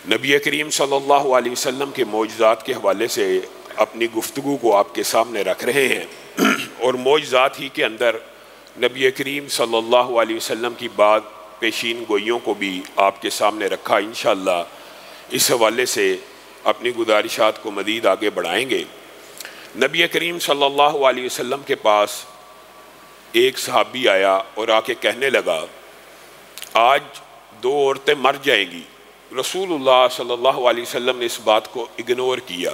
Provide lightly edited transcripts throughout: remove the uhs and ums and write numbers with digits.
نبی کریم صلی اللہ علیہ وسلم کے معجزات کے حوالے سے اپنی گفتگو کو آپ کے سامنے رکھ رہے ہیں اور معجزات ہی کے اندر نبی کریم صلی اللہ علیہ وسلم کی بات پیشین گوئیوں کو بھی آپ کے سامنے رکھا۔ انشاءاللہ اس حوالے سے اپنی گزارشات کو مزید آگے بڑھائیں گے۔ نبی کریم صلی اللہ علیہ وسلم کے پاس ایک صحابی آیا اور آ کے کہنے لگا آج 2 عورتیں مر جائیں گی۔ رسول اللہ صلی اللہ علیہ وسلم نے اس بات کو اگنور کیا،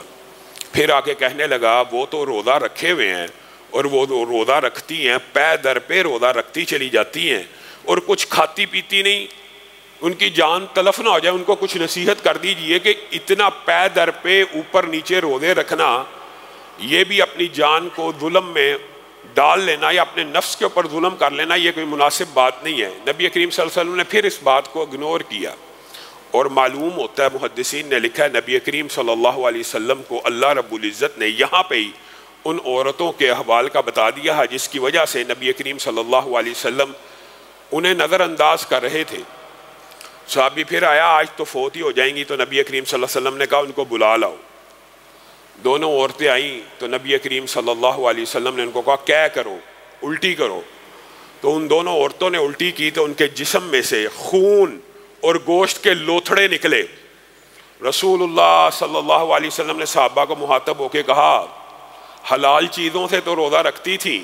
پھر آ کے کہنے لگا وہ تو روزہ رکھے ہوئے ہیں اور وہ روزہ رکھتی ہیں، پے در پہ روزہ رکھتی چلی جاتی ہیں اور کچھ کھاتی پیتی نہیں، ان کی جان تلف نہ ہو جائے، ان کو کچھ نصیحت کر دیجئے کہ اتنا پے در پہ اوپر نیچے روزے رکھنا، یہ بھی اپنی جان کو ظلم میں ڈال لینا یا اپنے نفس کے اوپر ظلم کر لینا، یہ کوئی مناسب بات نہیں ہے۔ نبی کریم صلی اللہ علیہ وسلم نے پھر اس بات کو اگنور کیا، اور معلوم ہوتا ہے محدثین نے لکھا ہے نبی کریم صلی اللہ علیہ وسلم کو اللہ رب العزت نے یہاں پہ ہی ان عورتوں کے احوال کا بتا دیا ہے جس کی وجہ سے نبی کریم صلی اللہ علیہ وسلم انہیں نظر انداز کر رہے تھے۔ صحابی پھر آیا آج تو فوت ہی ہو جائیں گی، تو نبی کریم صلی اللہ علیہ وسلم نے کہا ان کو بلا لاؤ۔ دونوں عورتیں آئیں تو نبی کریم صلی اللہ علیہ وسلم نے ان کو کہا کیا کرو، الٹی کرو۔ تو ان دونوں عورتوں نے الٹی کی تو ان کے جسم میں سے خون اور گوشت کے لوتھڑے نکلے۔ رسول اللہ صلی اللہ علیہ وسلم نے صحابہ کو مخاطب ہو کے کہا حلال چیزوں سے تو روزہ رکھتی تھی،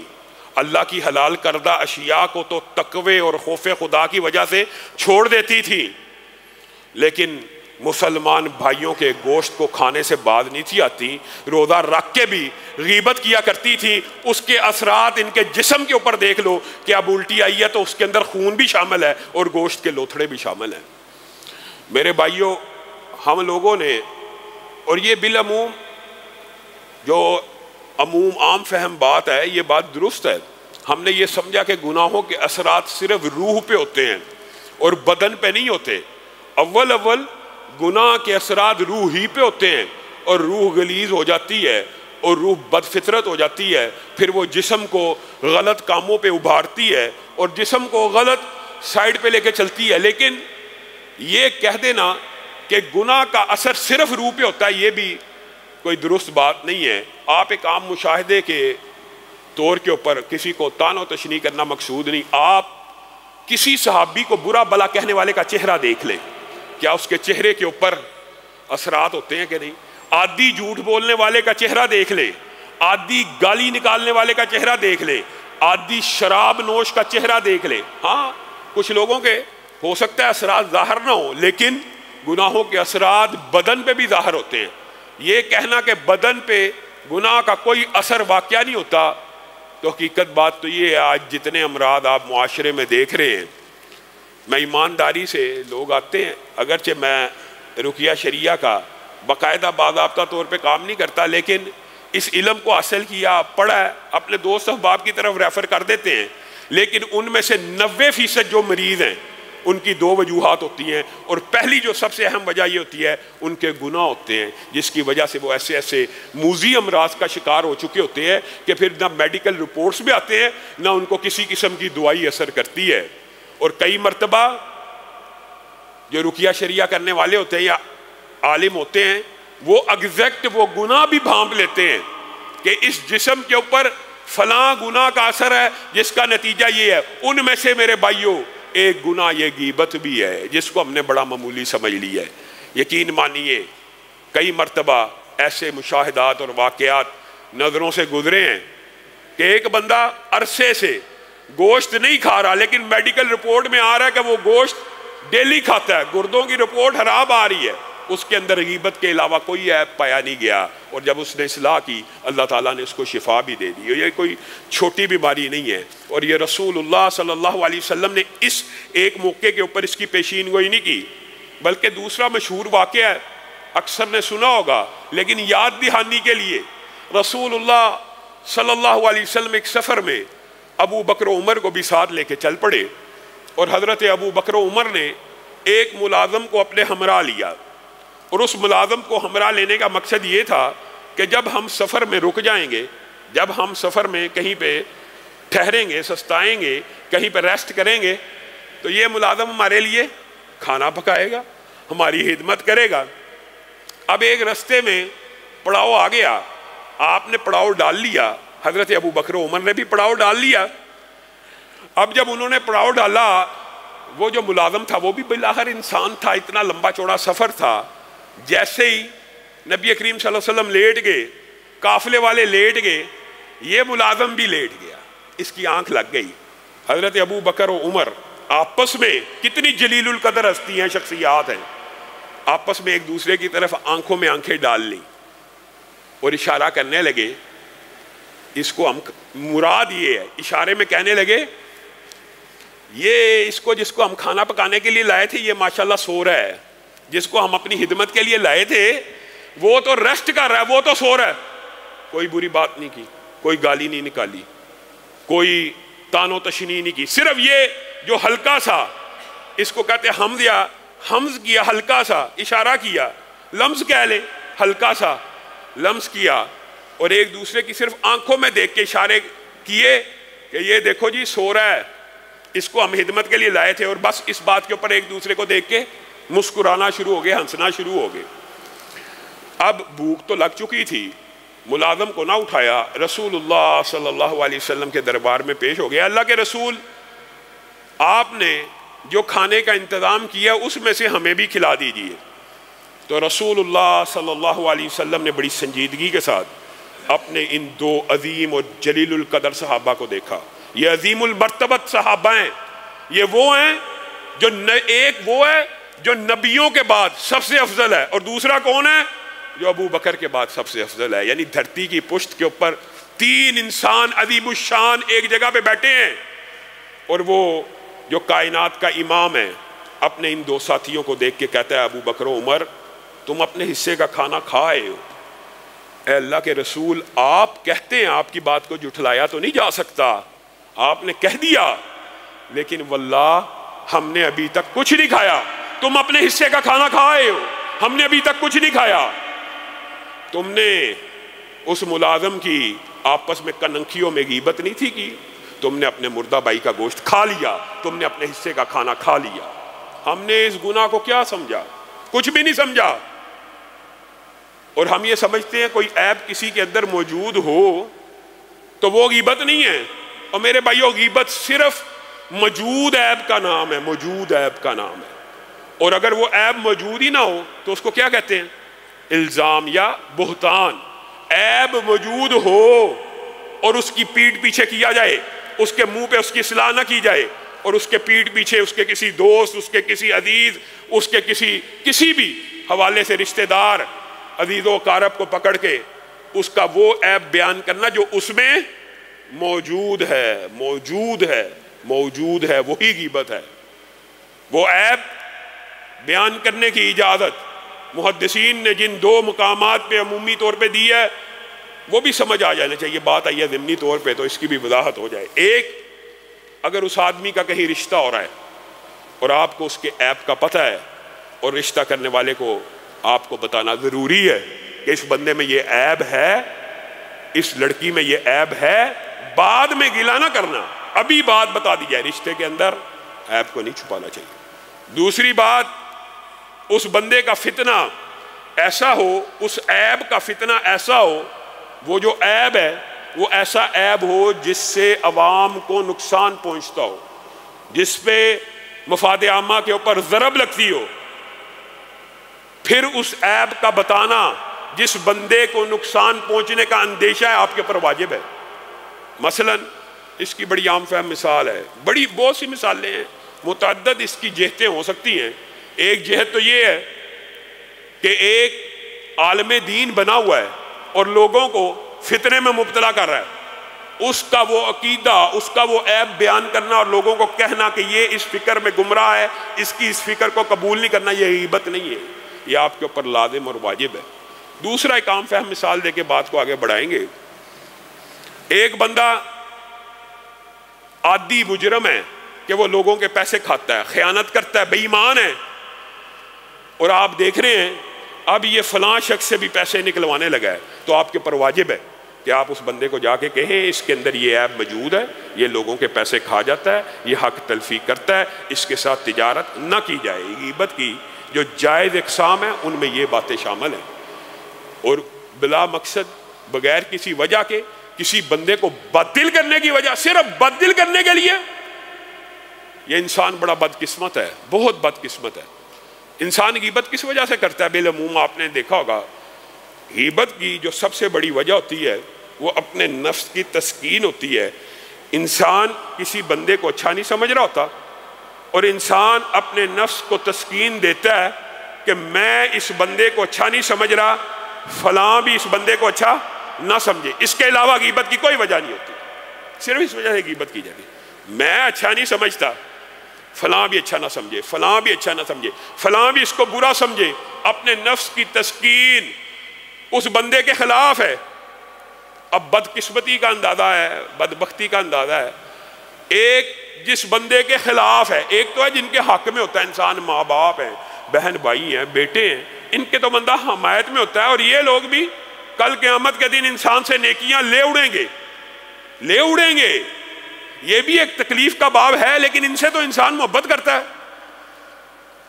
اللہ کی حلال کردہ اشیاء کو تو تقوی اور خوف خدا کی وجہ سے چھوڑ دیتی تھی، لیکن مسلمان بھائیوں کے گوشت کو کھانے سے باز نہیں تھی آتی، روزہ رکھ کے بھی غیبت کیا کرتی تھی۔ اس کے اثرات ان کے جسم کے اوپر دیکھ لو کہ اب الٹی آئی ہے تو اس کے اندر خون بھی شامل ہے اور گوشت کے لوتھڑے بھی شامل ہیں۔ میرے بھائیوں، ہم لوگوں نے، اور یہ بالعموم جو عام فہم بات ہے، یہ بات درست ہے، ہم نے یہ سمجھا کہ گناہوں کے اثرات صرف روح پہ ہوتے ہیں اور بدن پہ نہیں ہوتے۔ اول گناہ کے اثرات روح ہی پہ ہوتے ہیں، اور روح غلیظ ہو جاتی ہے اور روح بد فطرت ہو جاتی ہے، پھر وہ جسم کو غلط کاموں پہ ابھارتی ہے اور جسم کو غلط سائیڈ پہ لے کے چلتی ہے۔ لیکن یہ کہہ دینا کہ گناہ کا اثر صرف روح پہ ہوتا ہے، یہ بھی کوئی درست بات نہیں ہے۔ آپ ایک عام مشاہدے کے طور کے اوپر کسی کو طعن و تشنیع کرنا مقصود نہیں، آپ کسی صحابی کو برا بلا کہنے والے کا چہرہ دیکھ لیں، کیا اس کے چہرے کے اوپر اثرات ہوتے ہیں کہ نہیں؟ عادی جھوٹ بولنے والے کا چہرہ دیکھ لیں، عادی گالی نکالنے والے کا چہرہ دیکھ لیں، عادی شراب نوش کا چہرہ دیکھ لیں۔ ہاں کچھ لوگوں کے ہو سکتا ہے اثرات ظاہر نہ ہو، لیکن گناہوں کے اثرات بدن پہ بھی ظاہر ہوتے ہیں۔ یہ کہنا کہ بدن پہ گناہ کا کوئی اثر واقعہ نہیں ہوتا، تو حقیقت بات تو یہ ہے آج جتنے امراض آپ معاشرے میں دیکھ رہے ہیں، میں ایمانداری سے لوگ آتے ہیں، اگرچہ میں رقیہ شریعہ کا باقاعدہ باضابطہ طور پہ کام نہیں کرتا، لیکن اس علم کو حاصل کیا، پڑھا ہے، اپنے دوست احباب کی طرف ریفر کر دیتے ہیں، لیکن ان میں سے 90% جو مریض ہیں ان کی 2 وجوہات ہوتی ہیں، اور پہلی جو سب سے اہم وجہ یہ ہوتی ہے ان کے گناہ ہوتے ہیں، جس کی وجہ سے وہ ایسے موذی امراض کا شکار ہو چکے ہوتے ہیں کہ پھر نہ میڈیکل رپورٹس بھی آتے ہیں، نہ ان کو کسی قسم کی دوائی اثر کرتی ہے۔ اور کئی مرتبہ جو رقیہ شریعہ کرنے والے ہوتے ہیں یا عالم ہوتے ہیں، وہ ایگزیکٹ وہ گناہ بھی بھانپ لیتے ہیں کہ اس جسم کے اوپر فلاں گناہ کا اثر ہے جس کا نتیجہ یہ ہے۔ ان میں سے میرے بھائیوں ایک گناہ یہ غیبت بھی ہے، جس کو ہم نے بڑا معمولی سمجھ لیا ہے۔ یقین مانیے کئی مرتبہ ایسے مشاہدات اور واقعات نظروں سے گزرے ہیں کہ ایک بندہ عرصے سے گوشت نہیں کھا رہا، لیکن میڈیکل رپورٹ میں آ رہا ہے کہ وہ گوشت ڈیلی کھاتا ہے، گردوں کی رپورٹ خراب آ رہی ہے، اس کے اندر غیبت کے علاوہ کوئی عیب پایا نہیں گیا، اور جب اس نے اصلاح کی اللہ تعالیٰ نے اس کو شفا بھی دے دی۔ یہ کوئی چھوٹی بیماری نہیں ہے، اور یہ رسول اللہ صلی اللہ علیہ وسلم نے اس ایک موقع کے اوپر اس کی پیشین گوئی نہیں کی، بلکہ دوسرا مشہور واقعہ ہے، اکثر نے سنا ہوگا لیکن یاد دہانی کے لیے، رسول اللہ صلی اللہ علیہ وسلم ایک سفر میں ابو بکر و عمر کو بھی ساتھ لے کے چل پڑے، اور حضرت ابو بکر و عمر نے ایک ملازم کو اپنے ہمراہ لیا، اور اس ملازم کو ہمراہ لینے کا مقصد یہ تھا کہ جب ہم سفر میں رک جائیں گے، جب ہم سفر میں کہیں پہ ٹھہریں گے، سستائیں گے، کہیں پہ ریسٹ کریں گے، تو یہ ملازم ہمارے لیے کھانا پکائے گا، ہماری خدمت کرے گا۔ اب ایک رستے میں پڑاؤ آ گیا، آپ نے پڑاؤ ڈال لیا، حضرت ابو بکر و عمر نے بھی پڑاؤ ڈال لیا۔ اب جب انہوں نے پڑاؤ ڈالا، وہ جو ملازم تھا وہ بھی بالآخر انسان تھا، اتنا لمبا چوڑا سفر تھا، جیسے ہی نبی کریم صلی اللہ علیہ وسلم لیٹ گئے، قافلے والے لیٹ گئے، یہ ملازم بھی لیٹ گیا، اس کی آنکھ لگ گئی۔ حضرت ابو بکر و عمر آپس میں، کتنی جلیل القدر ہستی ہیں، شخصیات ہیں، آپس میں ایک دوسرے کی طرف آنکھوں میں آنکھیں ڈال لی اور اشارہ کرنے لگے۔ اس کو ہم مراد یہ ہے، اشارے میں کہنے لگے یہ جس کو ہم کھانا پکانے کے لیے لائے تھے، یہ ماشاءاللہ سو رہا ہے، جس کو ہم اپنی خدمت کے لیے لائے تھے وہ تو ریسٹ کر رہا ہے، وہ تو سو رہا ہے۔ کوئی بری بات نہیں کی، کوئی گالی نہیں نکالی، کوئی تان و تشنیع نہیں کی، صرف یہ جو ہلکا سا، اس کو کہتے ہیں حمز، یا حمز کیا، ہلکا سا اشارہ کیا، لمز کہہ لیں، ہلکا سا لمز کیا، اور ایک دوسرے کی صرف آنکھوں میں دیکھ کے اشارے کیے کہ یہ دیکھو جی سو رہا ہے، اس کو ہم خدمت کے لیے لائے تھے، اور بس اس بات کے اوپر ایک دوسرے کو دیکھ کے مسکرانا شروع ہو گئے، ہنسنا شروع ہو گئے۔ اب بھوک تو لگ چکی تھی، ملازم کو نہ اٹھایا، رسول اللہ صلی اللہ علیہ وسلم کے دربار میں پیش ہو گیا، اللہ کے رسول آپ نے جو کھانے کا انتظام کیا اس میں سے ہمیں بھی کھلا دیجئے۔ تو رسول اللہ صلی اللہ علیہ وسلم نے بڑی سنجیدگی کے ساتھ اپنے ان دو عظیم اور جلیل القدر صحابہ کو دیکھا۔ یہ عظیم المرتبت صحابہ ہیں، یہ وہ ہیں جو ایک وہ ہے جو نبیوں کے بعد سب سے افضل ہے، اور دوسرا کون ہے؟ جو ابو بکر کے بعد سب سے افضل ہے۔ یعنی دھرتی کی پشت کے اوپر تین انسان عظیم الشان ایک جگہ پہ بیٹھے ہیں، اور وہ جو کائنات کا امام ہے اپنے ان دو ساتھیوں کو دیکھ کے کہتا ہے ابو بکر و عمر تم اپنے حصے کا کھانا کھائے ہو۔ اے اللہ کے رسول، آپ کہتے ہیں، آپ کی بات کو جھٹلایا تو نہیں جا سکتا، آپ نے کہہ دیا، لیکن واللہ ہم نے ابھی تک کچھ نہیں کھایا۔ تم اپنے حصے کا کھانا کھائے ہو، ہم نے ابھی تک کچھ نہیں کھایا۔ تم نے اس ملازم کی آپس میں کننکھیوں میں غیبت نہیں تھی کی، تم نے اپنے مردہ بھائی کا گوشت کھا لیا، تم نے اپنے حصے کا کھانا کھا لیا۔ ہم نے اس گناہ کو کیا سمجھا؟ کچھ بھی نہیں سمجھا، اور ہم یہ سمجھتے ہیں کوئی عیب کسی کے اندر موجود ہو تو وہ غیبت نہیں ہے۔ اور میرے بھائیو، غیبت صرف موجود عیب کا نام ہے، موجود عیب کا نام ہے، اور اگر وہ عیب موجود ہی نہ ہو تو اس کو کیا کہتے ہیں؟ الزام یا بہتان۔ عیب موجود ہو اور اس کی پیٹھ پیچھے کیا جائے، اس کے منہ پہ اس کی اصلاح نہ کی جائے، اور اس کے پیٹھ پیچھے اس کے کسی دوست، اس کے کسی عزیز، اس کے کسی بھی حوالے سے رشتہ دار عزیز و اقارب کو پکڑ کے اس کا وہ عیب بیان کرنا جو اس میں موجود ہے، موجود ہے، وہی غیبت ہے۔ وہ عیب بیان کرنے کی اجازت محدثین نے جن دو مقامات پہ عمومی طور پہ دی ہے وہ بھی سمجھ آ جانا چاہیے، بات آئی ہے ضمنی طور پہ تو اس کی بھی وضاحت ہو جائے۔ ایک، اگر اس آدمی کا کہیں رشتہ ہو رہا ہے اور آپ کو اس کے عیب کا پتہ ہے، اور رشتہ کرنے والے کو آپ کو بتانا ضروری ہے کہ اس بندے میں یہ عیب ہے، اس لڑکی میں یہ عیب ہے، بعد میں گلہ نہ کرنا، ابھی بات بتا دی جائے، رشتے کے اندر عیب کو نہیں چھپانا چاہیے۔ دوسری بات، اس بندے کا فتنہ ایسا ہو، اس عیب کا فتنہ ایسا ہو، وہ جو عیب ہے وہ ایسا عیب ہو جس سے عوام کو نقصان پہنچتا ہو، جس پہ مفاد عامہ کے اوپر ضرب لگتی ہو، پھر اس عیب کا بتانا جس بندے کو نقصان پہنچنے کا اندیشہ ہے آپ کے اوپر واجب ہے۔ مثلا اس کی بڑی عام فہم مثال ہے، بہت سی مثالیں ہیں، متعدد اس کی جہتیں ہو سکتی ہیں۔ ایک جہت تو یہ ہے کہ ایک عالم دین بنا ہوا ہے اور لوگوں کو فتنے میں مبتلا کر رہا ہے، اس کا وہ عقیدہ، اس کا وہ عیب بیان کرنا اور لوگوں کو کہنا کہ یہ اس فکر میں گمراہ ہے، اس کی اس فکر کو قبول نہیں کرنا، یہ غیبت نہیں ہے، یہ آپ کے اوپر لازم اور واجب ہے۔ دوسرا ایک عام فہم مثال دے کے بات کو آگے بڑھائیں گے۔ ایک بندہ عادی مجرم ہے کہ وہ لوگوں کے پیسے کھاتا ہے، خیانت کرتا ہے، بے ایمان ہے، اور آپ دیکھ رہے ہیں اب یہ فلاں شخص سے بھی پیسے نکلوانے لگا ہے، تو آپ کے پر واجب ہے کہ آپ اس بندے کو جا کے کہیں اس کے اندر یہ عیب موجود ہے، یہ لوگوں کے پیسے کھا جاتا ہے، یہ حق تلفی کرتا ہے، اس کے ساتھ تجارت نہ کی جائے۔ غیبت کی جو جائز اقسام ہیں ان میں یہ باتیں شامل ہیں، اور بلا مقصد بغیر کسی وجہ کے کسی بندے کو بددل کرنے کی وجہ، صرف بددل کرنے کے لیے، یہ انسان بڑا بدقسمت ہے، بہت بدقسمت ہے۔ انسان غیبت کس وجہ سے کرتا ہے؟ بالعموم آپ نے دیکھا ہوگا غیبت کی جو سب سے بڑی وجہ ہوتی ہے وہ اپنے نفس کی تسکین ہوتی ہے۔ انسان کسی بندے کو اچھا نہیں سمجھ رہا ہوتا اور انسان اپنے نفس کو تسکین دیتا ہے کہ میں اس بندے کو اچھا نہیں سمجھ رہا، فلاں بھی اس بندے کو اچھا نہ سمجھے۔ اس کے علاوہ غیبت کی کوئی وجہ نہیں ہوتی، صرف اس وجہ سے غیبت کی جاتی، میں اچھا نہیں سمجھتا، فلاں بھی اچھا نہ سمجھے، فلاں بھی اچھا نہ سمجھے، فلاں بھی اس کو برا سمجھے۔ اپنے نفس کی تسکین اس بندے کے خلاف ہے۔ اب بدقسمتی کا اندازہ ہے، بدبختی کا اندازہ ہے، ایک جس بندے کے خلاف ہے، ایک تو ہے جن کے حق میں ہوتا ہے، انسان ماں باپ ہیں، بہن بھائی ہیں، بیٹے ہیں، ان کے تو بندہ حمایت میں ہوتا ہے، اور یہ لوگ بھی کل قیامت کے دن انسان سے نیکیاں لے اڑیں گے۔ یہ بھی ایک تکلیف کا باب ہے، لیکن ان سے تو انسان محبت کرتا ہے۔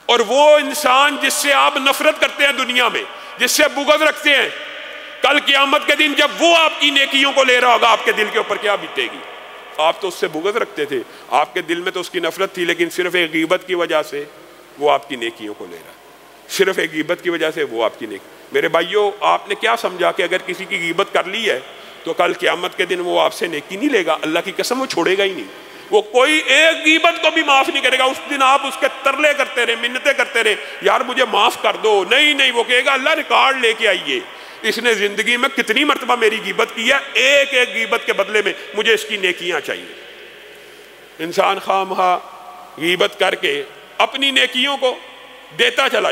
اور وہ انسان جس سے آپ نفرت کرتے ہیں دنیا میں، جس سے بغض رکھتے ہیں، کل قیامت کے دن جب وہ آپ کی نیکیوں کو لے رہا ہوگا، آپ کے دل کے اوپر کیا بیتے گی؟ آپ تو اس سے بغض رکھتے تھے، آپ کے دل میں تو اس کی نفرت تھی، لیکن صرف ایک غیبت کی وجہ سے وہ آپ کی نیکیوں کو لے رہا ہے، صرف ایک غیبت کی وجہ سے وہ آپ کی نیکی۔ میرے بھائیوں، آپ نے کیا سمجھا کہ اگر کسی کی غیبت کر لی ہے تو کل قیامت کے دن وہ آپ سے نیکی نہیں لے گا؟ اللہ کی قسم وہ چھوڑے گا ہی نہیں، وہ کوئی ایک غیبت کو بھی معاف نہیں کرے گا۔ اس دن آپ اس کے ترلے کرتے رہے، منتیں کرتے رہے، یار مجھے معاف کر دو، نہیں، وہ کہے گا اللہ ریکارڈ لے کے آئیے، اس نے زندگی میں کتنی مرتبہ میری غیبت کی ہے، ایک غیبت کے بدلے میں مجھے اس کی نیکیاں چاہیے۔ انسان خواہ مخواہ غیبت کر کے اپنی نیکیوں کو دیتا چلا